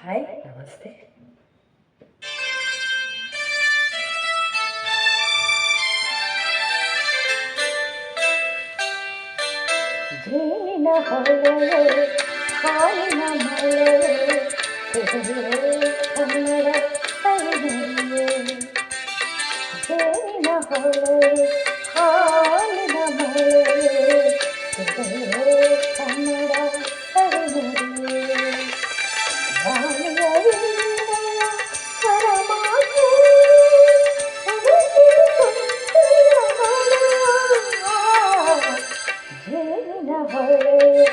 Hi ನಮಸ್ತೆ. ಜೇನಿನ ಹೊಳೆಯೇ ಹಾಲಿನ ಮಳೆಯೇ ಕನ್ನಡ ಕೈಗಳಿಯೇ. ಜೇನಿನ ಹೊಳೆಯೇ ಹಾಲಿನ ಮಳೆಯೇ ಕನ್ನಡ ಕೈಗಳಿಯೇ. ಜೇನಿನ ಹೊಳೆಯೇ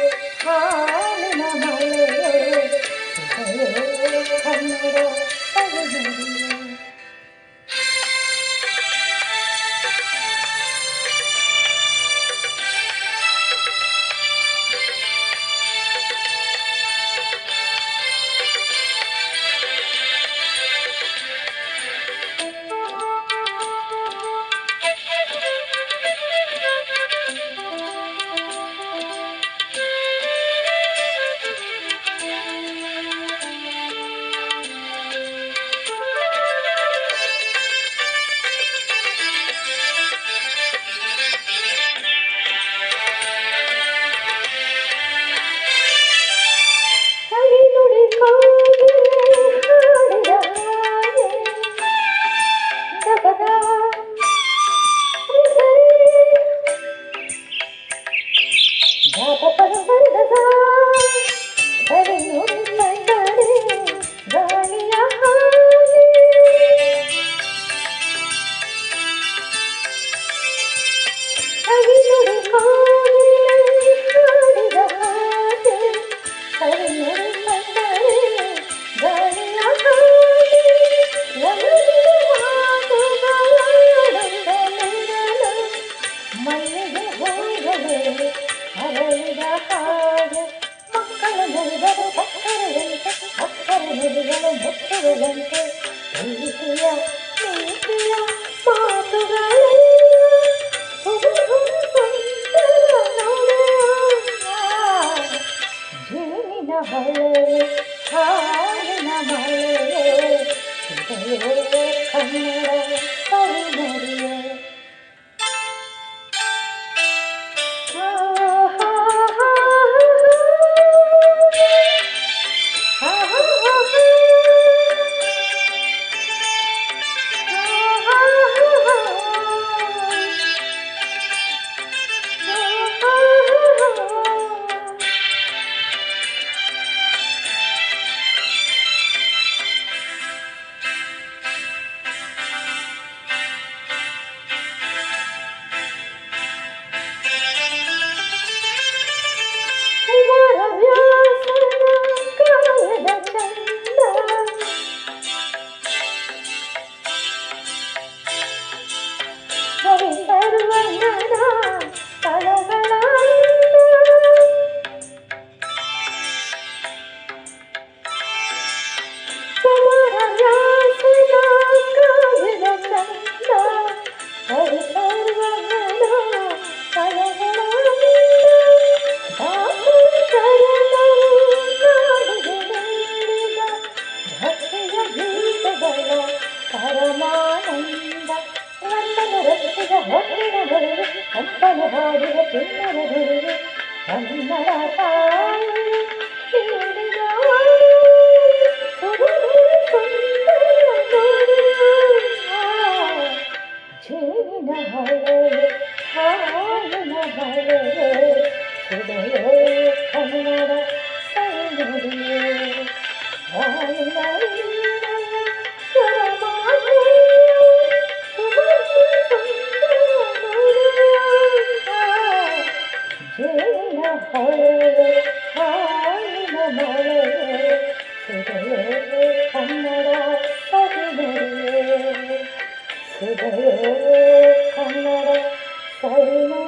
ಹಾಲಿನ ಮಳೆಯೇ ಕನ್ನಡ ಕೈಗಳಿಯೇ. ಅರಳಿದ ಹಾಗೆ ಮಕ್ಕಳ ನುಡಿಗಳು ಸಕ್ಕರೆಯಂತೆ ನುಡಿಗಳು ಮುತ್ತುಗಳಂತೆ ಪ್ರೀತಿಯ ನೀತಿಯ ಮಾತುಗಳೇ ಜೇನಿನ ಹೊಳೆಯೇ ಹಾಲಿನ ಮಳೆಯೇ ಕನ್ನಡ ಕೈಗಳಿಯೇ. ಪರಮಾನಂದ ನನ್ನನ್ನು ರಚಿಸಿದ ಹೊತ್ತಿನ ಬರುವೆ ಕಂಪನು ಹಾಡಿದ ಚಿನ್ನದ ಗುರುವೆ ಕನ್ನಡ ತಾಯಿ ನೀಡಿದ ಜೇನಿನ ಹೊಳೆಯೇ ಹಾಲಿನ ಮಳೆಯೇ ಸುಧೆಯೇ ಕನ್ನಡ ಕೈಗಳಿಯೇ. ಹಾಲಿನ ಜೇನಿನ ಹೊಳೆಯೇ ಹಾಲಿನ ಮಳೆಯೇ ಸುಧೆಯೇ ಕನ್ನಡ ಕೈಗಳಿಯೇ. ಸುಧೆಯೇ ಕನ್ನಡ ಕೈಗಳಿಯೇ.